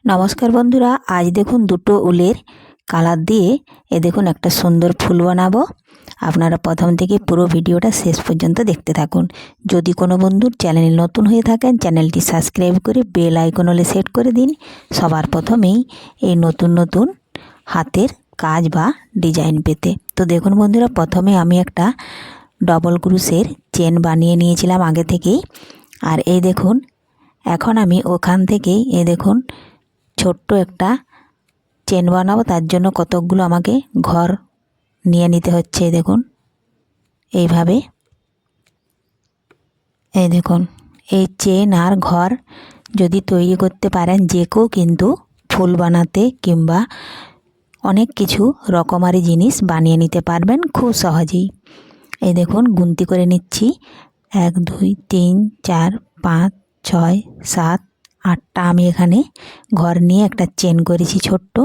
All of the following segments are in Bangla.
নমস্কার বন্ধুরা, আজ দেখুন দুটো উলের কালার দিয়ে দেখুন একটা সুন্দর ফুল বানাবো। আপনারা প্রথম থেকে পুরো ভিডিওটা শেষ পর্যন্ত দেখতে থাকুন। যদি কোনো বন্ধুর চ্যানেল নতুন হয়ে থাকেন, চ্যানেলটি সাবস্ক্রাইব করে বেল আইকন হলে সেট করে দিন সবার প্রথমেই এই নতুন নতুন হাতের কাজ বা ডিজাইন পেতে। তো দেখুন বন্ধুরা, প্রথমে আমি একটা ডবল ক্রুশের চেন বানিয়ে নিয়েছিলাম আগে থেকেই। আর এই দেখুন এখন আমি ওখান থেকেই দেখুন ছোট্ট একটা চেন বানাবো। তার জন্য কতকগুলো আমাকে ঘর নিয়ে নিতে হচ্ছে। দেখুন এইভাবে দেখুন এই চেন আর ঘর যদি তৈরি করতে পারেন, যে কেউ কিন্তু ফুল বানাতে কিংবা অনেক কিছু রকমারি জিনিস বানিয়ে নিতে পারবেন খুব সহজেই। এই দেখুন গুনতি করে নিচ্ছি। 1 2 3 4 5 6 7 8টা আমি এখানে ঘর নিয়ে একটা চেন করেছি ছোট্ট।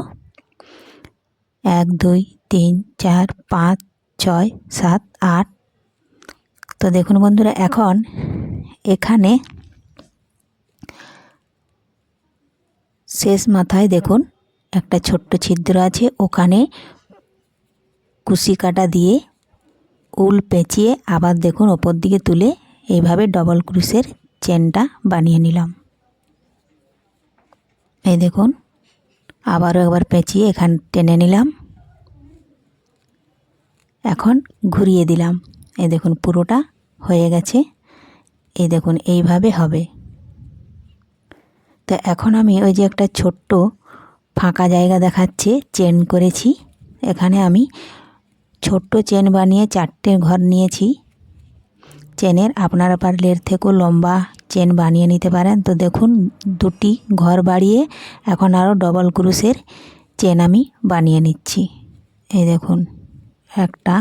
1 2 3 4 5 6 7 8। তো দেখুন বন্ধুরা, এখন এখানে শেষ মাথায় দেখুন একটা ছোট্ট ছিদ্র আছে, ওখানে কুশি কাটা দিয়ে উল পেঁচিয়ে আবার দেখুন ওপর দিকে তুলে এইভাবে ডবল ক্রুশের চেনটা বানিয়ে নিলাম। এই দেখুন আবারও একবার পেঁচিয়ে এখান টেনে নিলাম, এখন ঘুরিয়ে দিলাম। এই দেখুন পুরোটা হয়ে গেছে। এই দেখুন এইভাবে হবে। তো এখন আমি ওই যে একটা ছোট্ট ফাঁকা জায়গা দেখাচ্ছে চেন করেছি, এখানে আমি ছোট্ট চেন বানিয়ে 4টে ঘর নিয়েছি চেনের। আপনারা পারলে এর থেকেও লম্বা চেন বানিয়ে নিতে পারেন। তো দেখুন 2টি ঘর বাড়িয়ে এখন আরও ডবল ক্রুশের চেন আমি বানিয়ে নিচ্ছি। এই দেখুন একটা,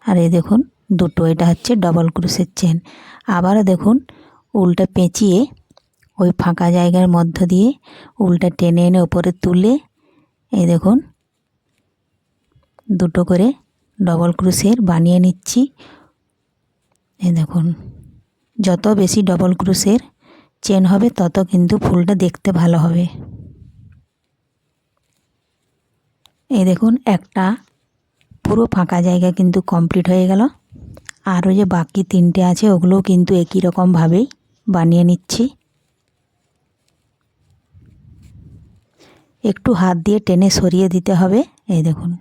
আর এই দেখুন দুটো, এটা হচ্ছে ডবল ক্রুশের চেন। আবারও দেখুন উলটা পেঁচিয়ে ওই ফাঁকা জায়গার মধ্য দিয়ে উলটা টেনে এনে ওপরে তুলে এই দেখুন দুটো করে ডবল ক্রুশের বানিয়ে নিচ্ছি। এই দেখুন যত বেশি ডবল ক্রুশের চেন হবে তত কিন্তু ফুলটা দেখতে ভালো হবে। এই দেখুন একটা পুরো ফাঁকা জায়গা কিন্তু কমপ্লিট হয়ে গেল। আরও যে বাকি 3টে আছে ওগুলোও কিন্তু একই রকমভাবেই বানিয়ে নিচ্ছি। একটু হাত দিয়ে টেনে সরিয়ে দিতে হবে। এই দেখুন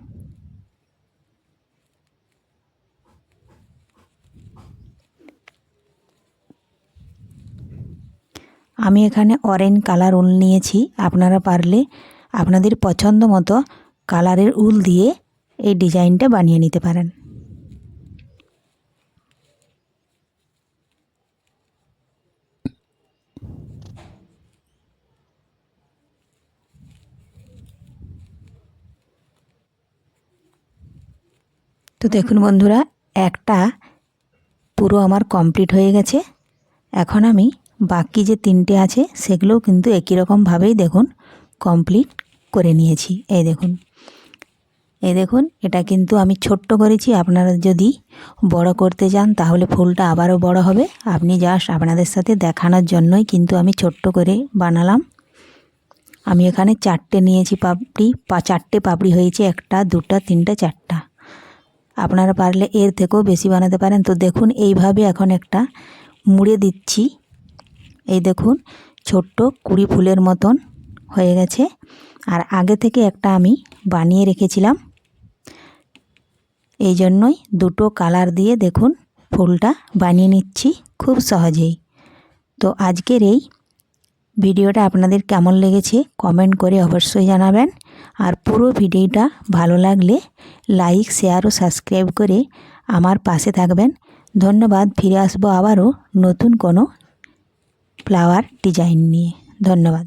আমি এখানে অরেঞ্জ কালার উল নিয়েছি। আপনারা পারলে আপনাদের পছন্দ মতো কালারের উল দিয়ে এই ডিজাইনটা বানিয়ে নিতে পারেন। তো দেখুন বন্ধুরা, একটা পুরো আমার কমপ্লিট হয়ে গেছে। এখন আমি বাকি যে 3টে আছে সেগুলোও কিন্তু একই রকমভাবেই দেখুন কমপ্লিট করে নিয়েছি। এই দেখুন এটা কিন্তু আমি ছোট্ট করেছি। আপনারা যদি বড় করতে চান তাহলে ফুলটা আবারও বড় হবে। আপনি জাস্ট আপনাদের সাথে দেখানোর জন্যই কিন্তু আমি ছোট্ট করে বানালাম। আমি এখানে 4টে নিয়েছি পাপড়ি, 4টে পাপড়ি হয়েছে, 1টা 2টা 3টা 4টা। আপনারা পারলে এর থেকেও বেশি বানাতে পারেন। তো দেখুন এইভাবে এখন একটা মুড়ে দিচ্ছি। এই দেখুন ছোট্ট কুড়ি ফুলের মতন হয়ে গেছে। আর আগে থেকে একটা আমি বানিয়ে রেখেছিলাম, এই জন্যই দুটো কালার দিয়ে দেখুন ফুলটা বানিয়ে নিচ্ছি খুব সহজেই। তো আজকের এই ভিডিওটা আপনাদের কেমন লেগেছে কমেন্ট করে অবশ্যই জানাবেন। আর পুরো ভিডিওটা ভালো লাগলে লাইক শেয়ার ও সাবস্ক্রাইব করে আমার পাশে থাকবেন। ধন্যবাদ। ফিরে আসবো আবারও নতুন কোনো ফ্লাওয়ার ডিজাইন নিয়ে। ধন্যবাদ।